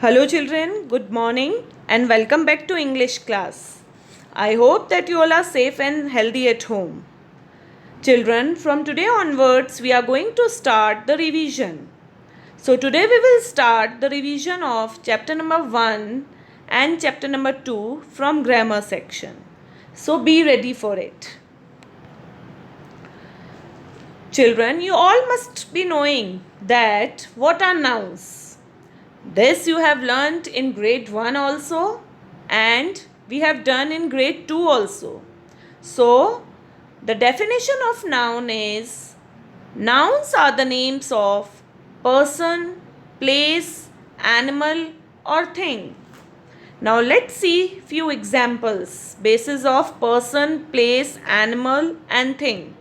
Hello children, good morning and welcome back to English class. I hope that you all are safe and healthy at home. Children, from today onwards we are going to start the revision. So today we will start the revision of chapter number 1 and chapter number 2 from grammar section. So be ready for it. Children, you all must be knowing that what are nouns. This you have learnt in grade 1 also and we have done in grade 2 also. So, the definition of noun is nouns are the names of person, place, animal or thing. Now let's see few examples basis of person, place, animal and thing.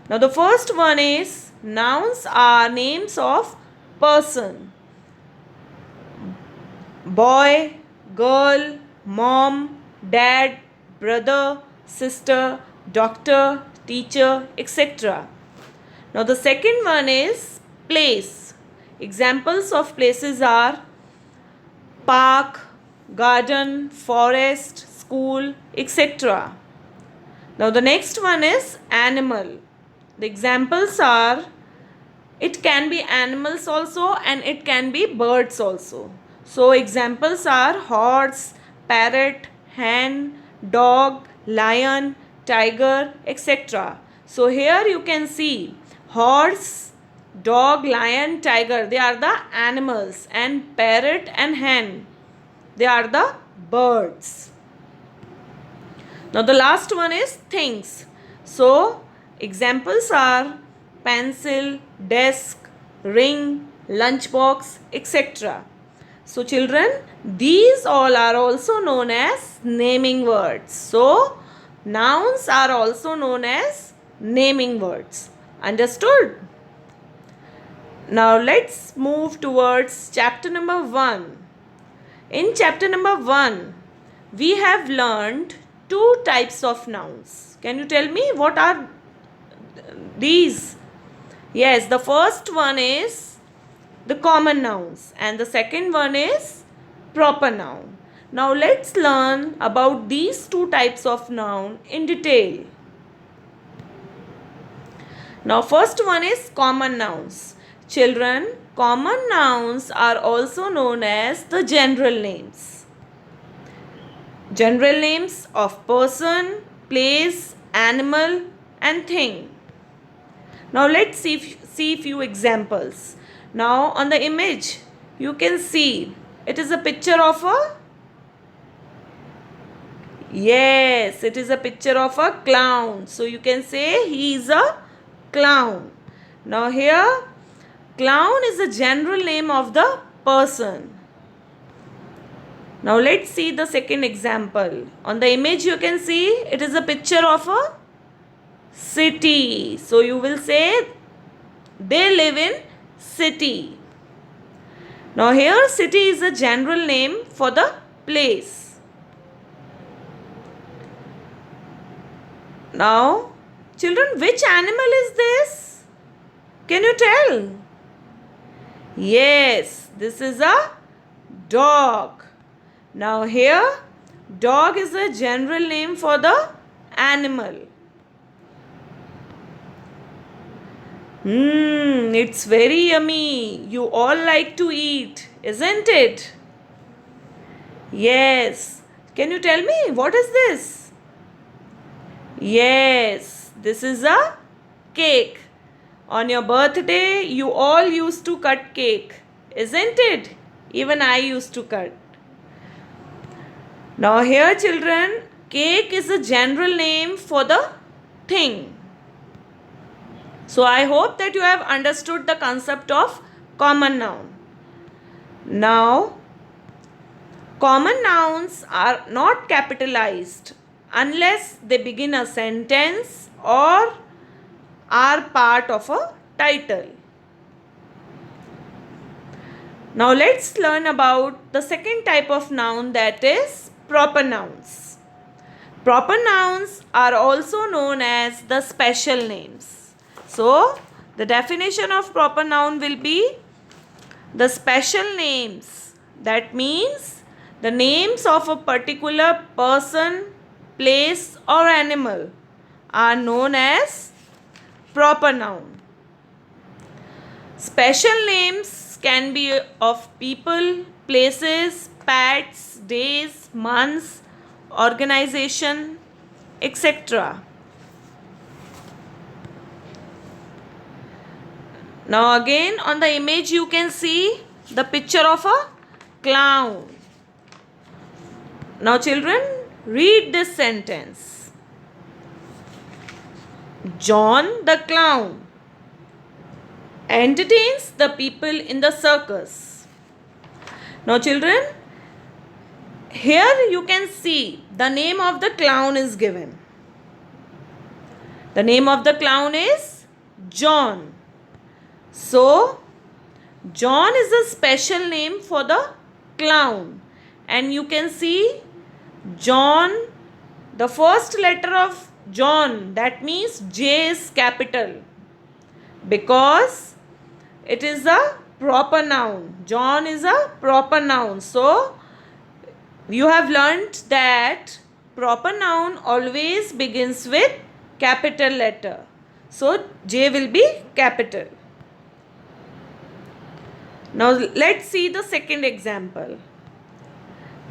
Now the first one is nouns are names of person. Boy, girl, mom, dad, brother, sister, doctor, teacher, etc. Now the second one is place. Examples of places are park, garden, forest, school, etc. Now the next one is animal. The examples are it can be animals also and it can be birds also. So examples are horse, parrot, hen, dog, lion, tiger, etc. So here you can see horse, dog, lion, tiger, they are the animals, and parrot and hen, they are the birds. Now the last one is things. So examples are pencil, desk, ring, lunchbox, etc. So children, these all are also known as naming words. So nouns are also known as naming words. Understood? Now let's move towards chapter number 1. In chapter number 1, we have learned two types of nouns. Can you tell me what are these? Yes, the first one is the common nouns and the second one is proper noun. Now let's learn about these two types of noun in detail. Now first one is common nouns. Children, common nouns are also known as the general names. General names of person, place, animal and thing. Now let's see few examples. Now on the image you can see it is a picture of a it is a picture of a clown. So you can say he is a clown. Now here clown is a general name of the person. Now let's see the second example. On the image you can see it is a picture of a city. So you will say they live in city. Now here city is a general name for the place. Now children, which animal is this? Can you tell? Yes, this is a dog. Now here dog is a general name for the animal. It's very yummy. You all like to eat, isn't it? Yes. Can you tell me what is this? Yes, this is a cake. On your birthday, you all used to cut cake, isn't it? Even I used to cut. Now here children, cake is a general name for the thing. So I hope that you have understood the concept of common noun. Now, common nouns are not capitalized unless they begin a sentence or are part of a title. Now let's learn about the second type of noun, that is proper nouns. Proper nouns are also known as the special names. So, the definition of proper noun will be the special names that means the names of a particular person, place or animal are known as proper noun. Special names can be of people, places, pets, days, months, organization, etc. Now again on the image you can see the picture of a clown. Now children, read this sentence. John the clown entertains the people in the circus. Now children, here you can see the name of the clown is given. The name of the clown is John. So, John is a special name for the clown. And you can see John, the first letter of John, that means J is capital because it is a proper noun. John is a proper noun. So, you have learnt that proper noun always begins with capital letter. So, J will be capital. Now, let's see the second example.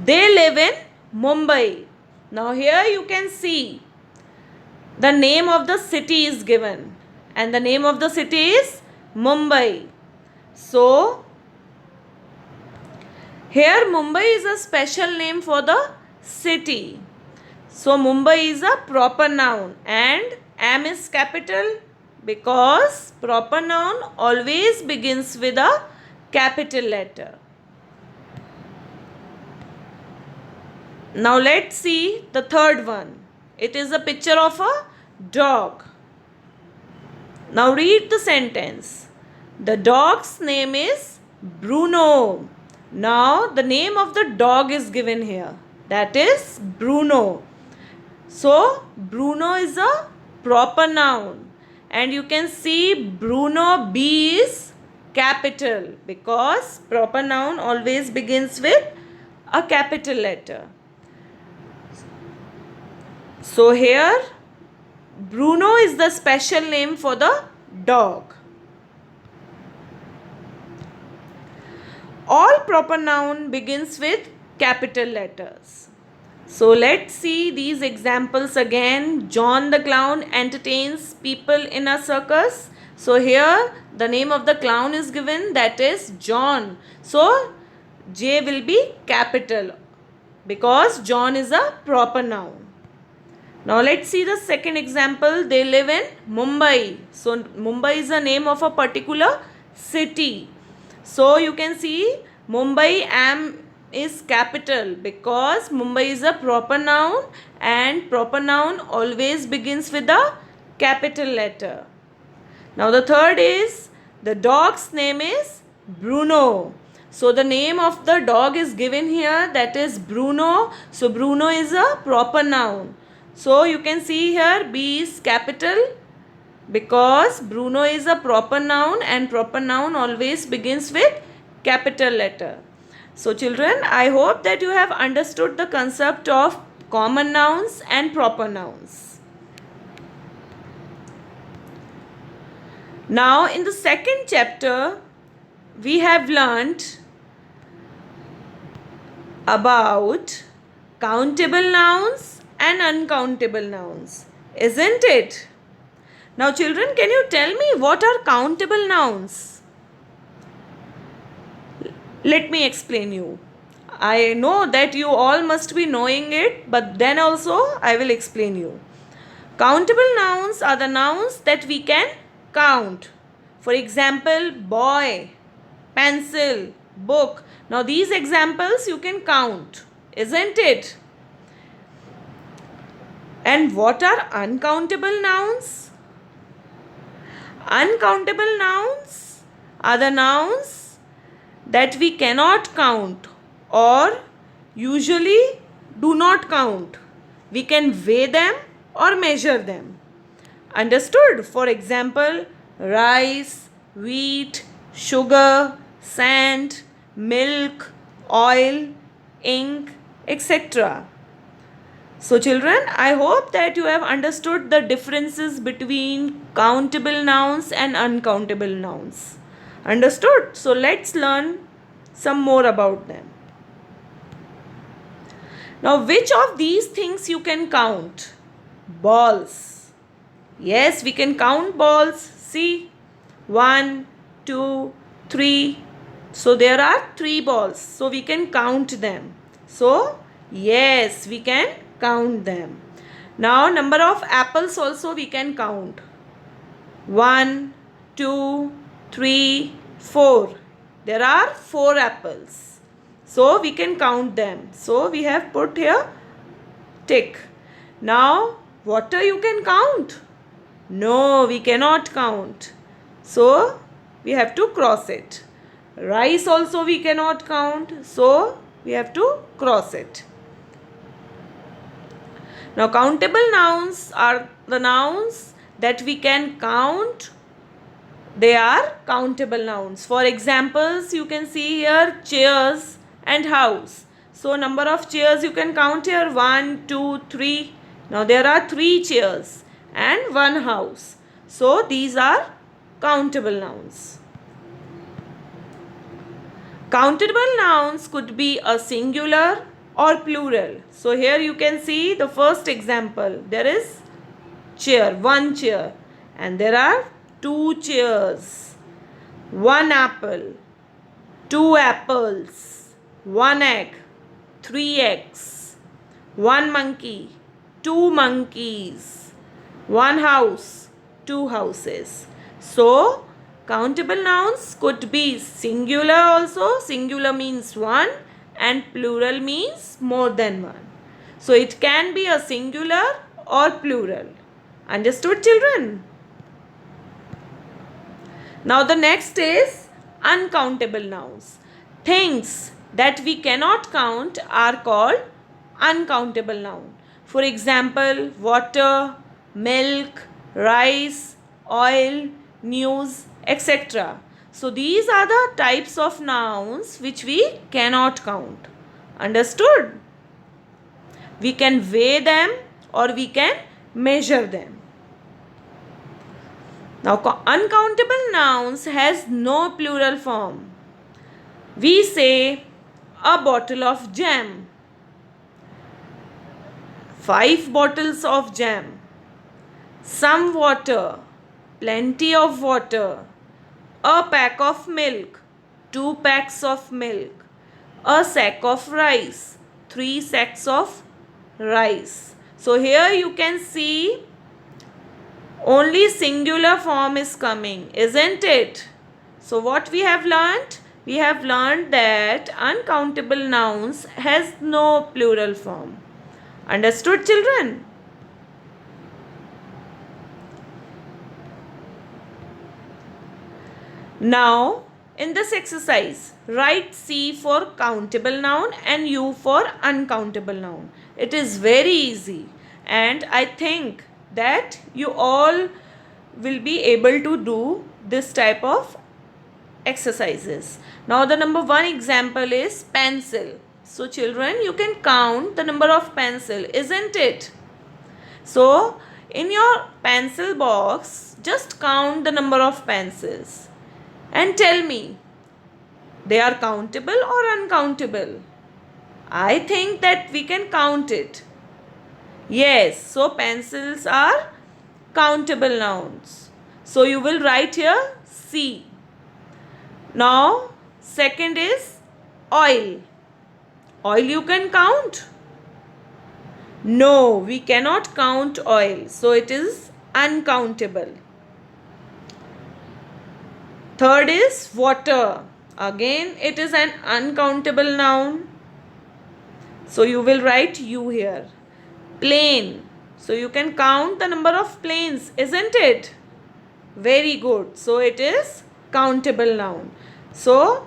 They live in Mumbai. Now, here you can see the name of the city is given. And the name of the city is Mumbai. So, here Mumbai is a special name for the city. So, Mumbai is a proper noun and M is capital because proper noun always begins with a capital letter. Now, let's see the third one. It is a picture of a dog. Now, read the sentence. The dog's name is Bruno. Now, the name of the dog is given here. That is Bruno. So, Bruno is a proper noun. And you can see Bruno B is capital because proper noun always begins with a capital letter. So, here Bruno is the special name for the dog. All proper noun begins with capital letters. So let's see these examples again. John the clown entertains people in a circus. So here the name of the clown is given, that is John. So J will be capital because John is a proper noun. Now let's see the second example. They live in Mumbai. So Mumbai is the name of a particular city. So you can see Mumbai M is capital because Mumbai is a proper noun and proper noun always begins with a capital letter. Now the third is the dog's name is Bruno. So the name of the dog is given here, that is Bruno. So Bruno is a proper noun. So you can see here B is capital because Bruno is a proper noun and proper noun always begins with capital letter. So children, I hope that you have understood the concept of common nouns and proper nouns. Now in the second chapter, we have learnt about countable nouns and uncountable nouns, isn't it? Now children, can you tell me what are countable nouns? Let me explain you. I know that you all must be knowing it, but then also I will explain you. Countable nouns are the nouns that we can count. For example, boy, pencil, book. Now these examples you can count, isn't it? And what are uncountable nouns? Uncountable nouns are the nouns that we cannot count or usually do not count. We can weigh them or measure them. Understood? For example, rice, wheat, sugar, sand, milk, oil, ink, etc. So children, I hope that you have understood the differences between countable nouns and uncountable nouns. Understood? So let's learn some more about them. Now, which of these things you can count? Balls. Yes, we can count balls. See, 1, 2, 3. So there are 3 balls. So we can count them. So yes, we can count them. Now number of apples also we can count. 1, 2, 3, 4. There are 4 apples. So we can count them. So we have put here tick. Now water you can count? No, we cannot count. So we have to cross it. Rice also we cannot count. So we have to cross it. Now countable nouns are the nouns that we can count. They are countable nouns. For examples, you can see here chairs and house. So number of chairs you can count here 1, 2, 3. Now there are 3 chairs and 1 house. So these are countable nouns. Countable nouns could be a singular or plural. So here you can see the first example. There is chair, 1 chair, and there are 2 chairs, 1 apple, 2 apples, 1 egg, 3 eggs, 1 monkey, 2 monkeys, 1 house, 2 houses. So countable nouns could be singular also. Singular means 1 and plural means more than 1. So it can be a singular or plural. Understood, children? Now the next is uncountable nouns. Things that we cannot count are called uncountable noun. For example, water, milk, rice, oil, news, etc. So these are the types of nouns which we cannot count. Understood? We can weigh them or we can measure them. Now uncountable nouns has no plural form. We say a bottle of jam, 5 bottles of jam, some water, plenty of water, a pack of milk, 2 packs of milk, a sack of rice, 3 sacks of rice. So here you can see only singular form is coming, isn't it? So what we have learnt? We have learned that uncountable nouns has no plural form. Understood, children? Now, in this exercise, write C for countable noun and U for uncountable noun. It is very easy and I think that you all will be able to do this type of exercises. Now the number 1 example is pencil. So children, you can count the number of pencil, isn't it? So in your pencil box, just count the number of pencils and tell me, they are countable or uncountable? I think that we can count it. Yes, so pencils are countable nouns. So you will write here C. Now second is oil. Oil you can count? No, we cannot count oil. So it is uncountable. Third is water. Again it is an uncountable noun. So you will write U here. Plane. So you can count the number of planes, isn't it? Very good. So it is countable noun. So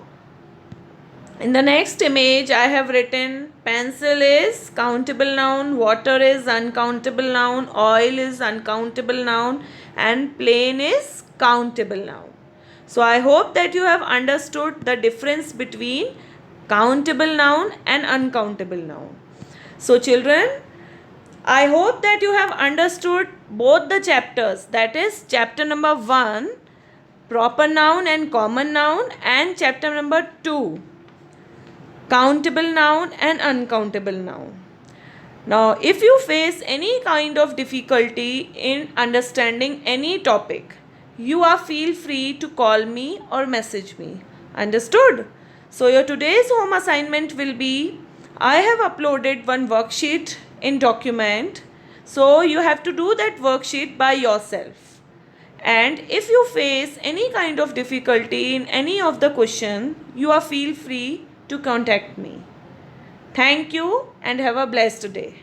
in the next image I have written pencil is countable noun, water is uncountable noun, oil is uncountable noun and plane is countable noun. So I hope that you have understood the difference between countable noun and uncountable noun. So children, I hope that you have understood both the chapters, that is chapter number 1, proper noun and common noun, and chapter number 2, countable noun and uncountable noun. Now, if you face any kind of difficulty in understanding any topic, you are feel free to call me or message me. Understood? So, your today's home assignment will be, I have uploaded one worksheet in document. So, you have to do that worksheet by yourself. And if you face any kind of difficulty in any of the question, you are feel free to contact me. Thank you and have a blessed day.